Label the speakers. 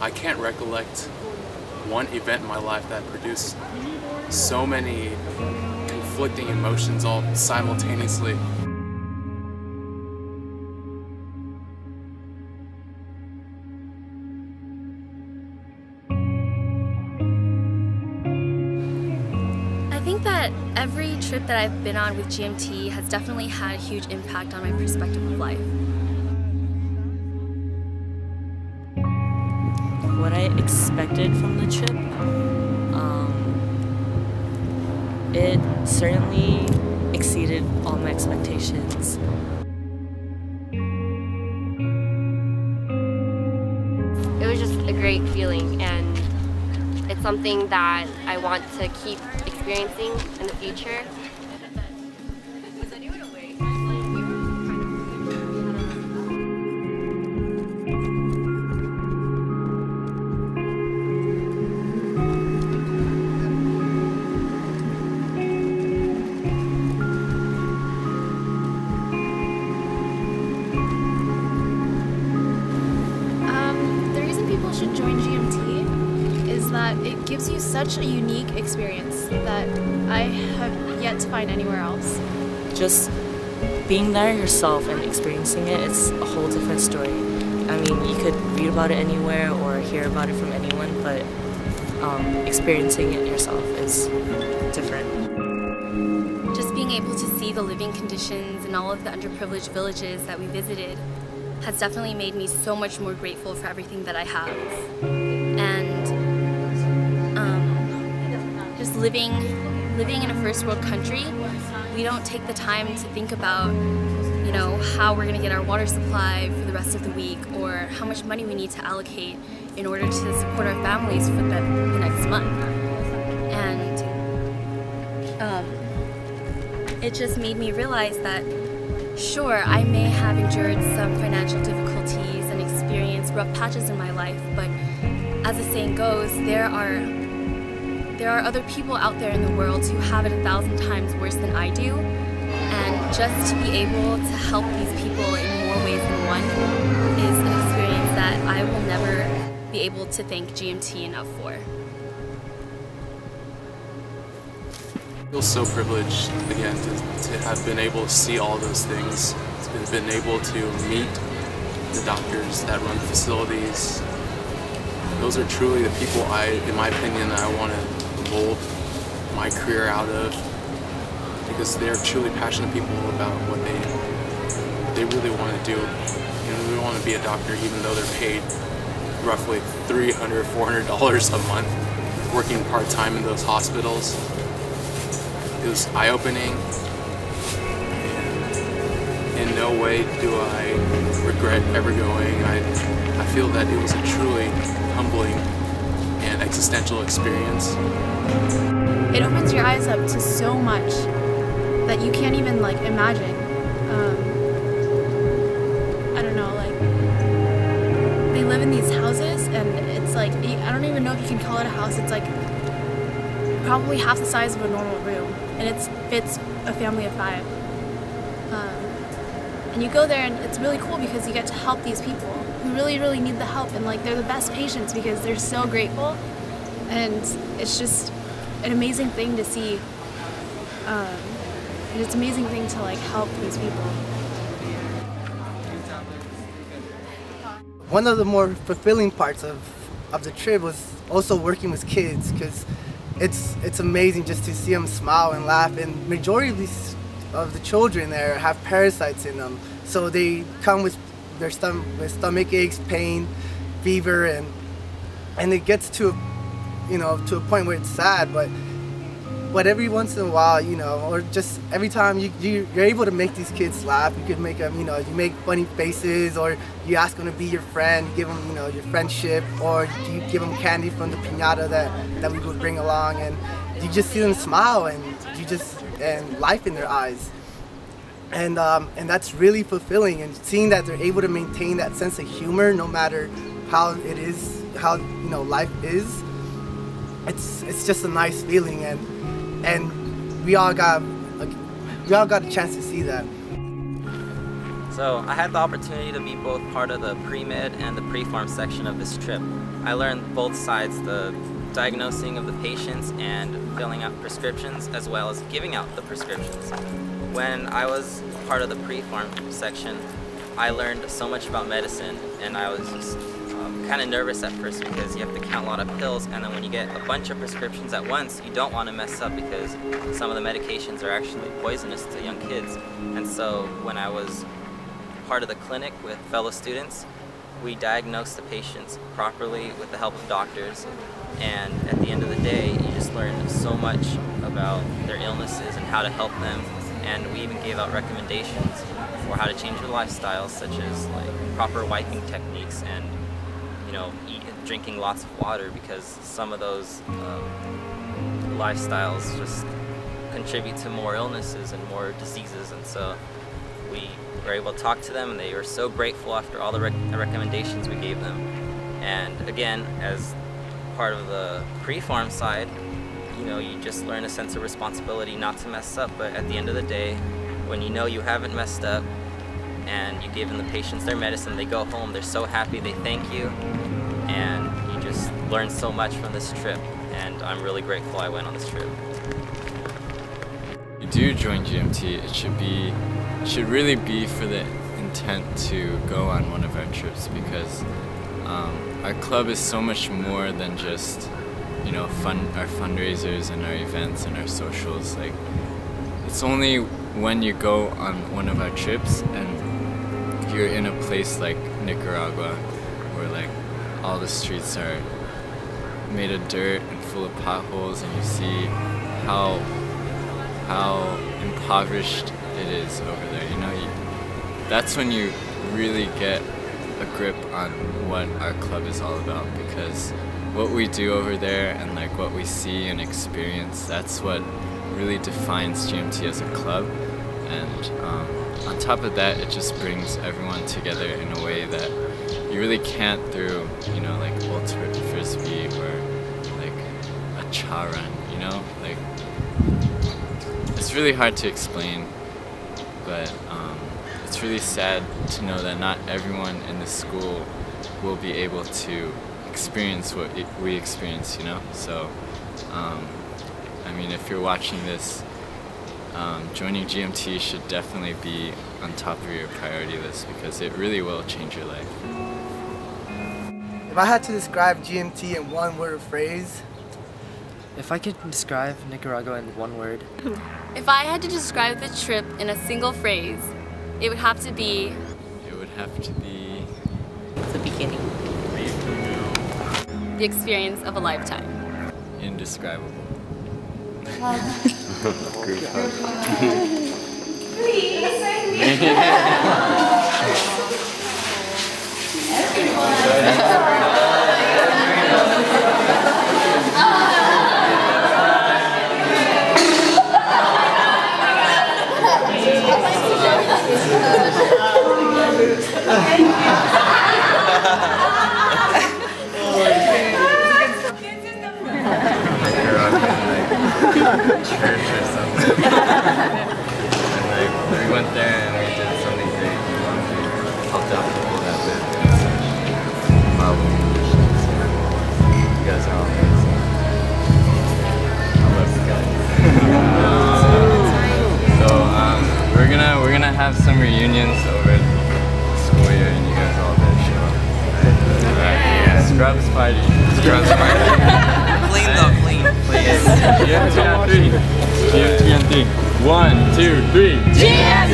Speaker 1: I can't recollect one event in my life that produced so many conflicting emotions all simultaneously.
Speaker 2: I think that every trip that I've been on with GMT has definitely had a huge impact on my perspective of life.
Speaker 3: What I expected from the trip, it certainly exceeded all my expectations.
Speaker 4: It was just a great feeling, and it's something that I want to keep experiencing in the future.
Speaker 5: People should join GMT is that it gives you such a unique experience that I have yet to find anywhere else.
Speaker 3: Just being there yourself and experiencing it, it's a whole different story. I mean, you could read about it anywhere or hear about it from anyone, but experiencing it yourself is different.
Speaker 2: Just being able to see the living conditions in all of the underprivileged villages that we visited has definitely made me so much more grateful for everything that I have. And just living in a first world country, we don't take the time to think about, you know, how we're gonna get our water supply for the rest of the week or how much money we need to allocate in order to support our families for the next month. And it just made me realize that sure, I may have endured some financial difficulties and experienced rough patches in my life, but as the saying goes, there are other people out there in the world who have it 1,000 times worse than I do, and just to be able to help these people in more ways than one is an experience that I will never be able to thank GMT enough for.
Speaker 1: I feel so privileged, again, to have been able to see all those things, to been able to meet the doctors that run the facilities. Those are truly the people in my opinion, I want to mold my career out of, because they're truly passionate people about what they really want to do. You know, they want to be a doctor even though they're paid roughly $300, $400 a month working part-time in those hospitals. It was eye-opening, and in no way do I regret ever going. I feel that it was a truly humbling and existential experience.
Speaker 5: It opens your eyes up to so much that you can't even like imagine. I don't know, like they live in these houses and it's like, I don't even know if you can call it a house. It's like probably half the size of a normal room, and it fits a family of 5. And you go there and it's really cool because you get to help these people who really, really need the help, and like they're the best patients because they're so grateful, and it's just an amazing thing to see. And it's an amazing thing to like help these people.
Speaker 6: One of the more fulfilling parts of the trip was also working with kids, because it's amazing just to see them smile and laugh, and majority of the children there have parasites in them, so they come with their stomach aches, pain, fever, and it gets to a point where it's sad, but every once in a while, you know, or just every time you're able to make these kids laugh. You could make them, you know, you make funny faces, or you ask them to be your friend, you give them, you know, your friendship, or you give them candy from the piñata that we would bring along, and you just see them smile, and life in their eyes, and that's really fulfilling. And seeing that they're able to maintain that sense of humor no matter how it is, how, you know, life is, it's just a nice feeling, and we all got a chance to see that.
Speaker 7: So I had the opportunity to be both part of the pre-med and the pre-pharm section of this trip. I learned both sides, the diagnosing of the patients and filling out prescriptions, as well as giving out the prescriptions. When I was part of the pre-pharm section, I learned so much about medicine, and I was just kind of nervous at first because you have to count a lot of pills, and then when you get a bunch of prescriptions at once, you don't want to mess up because some of the medications are actually poisonous to young kids. And so when I was part of the clinic with fellow students, we diagnosed the patients properly with the help of doctors, and at the end of the day, you just learn so much about their illnesses and how to help them, and we even gave out recommendations for how to change your lifestyles, such as like proper wiping techniques and drinking lots of water, because some of those lifestyles just contribute to more illnesses and more diseases. And so we were able to talk to them, and they were so grateful after all the recommendations we gave them. And again, as part of the pre-pharm side, you just learn a sense of responsibility not to mess up, but at the end of the day, when you know you haven't messed up and you give the patients their medicine, they go home, they're so happy, they thank you, and you just learn so much from this trip, and I'm really grateful I went on this trip.
Speaker 8: If you do join GMT, it should really be for the intent to go on one of our trips, because our club is so much more than just our fundraisers and our events and our socials. Like, it's only when you go on one of our trips and you're in a place like Nicaragua, where like all the streets are made of dirt and full of potholes, and you see how impoverished it is over there. That's when you really get a grip on what our club is all about, because what we do over there and like what we see and experience, that's what really defines GMT as a club. And on top of that, it just brings everyone together in a way that you really can't through like ultimate frisbee or like a cha run. Like, it's really hard to explain, but it's really sad to know that not everyone in the school will be able to experience what we experience, So, I mean, if you're watching this, joining GMT should definitely be on top of your priority list, because it really will change your life.
Speaker 6: If I had to describe GMT in one word or phrase,
Speaker 9: if I could describe Nicaragua in one word.
Speaker 2: If I had to describe the trip in a single phrase, it would have to be...
Speaker 3: The beginning.
Speaker 2: The experience of a lifetime.
Speaker 8: Indescribable.
Speaker 10: Group hug.
Speaker 8: Church or something. And like, we went there and we did something great. We helped out people that live in such horrible conditions. You guys are all amazing. I love you guys. So we're gonna have some reunions over the school year, and you guys all better show up. Alright, yeah. Scrubs party. Scrubs party.
Speaker 7: Clean though, clean.
Speaker 8: Please. GMT. 1, 2, 3. GMT!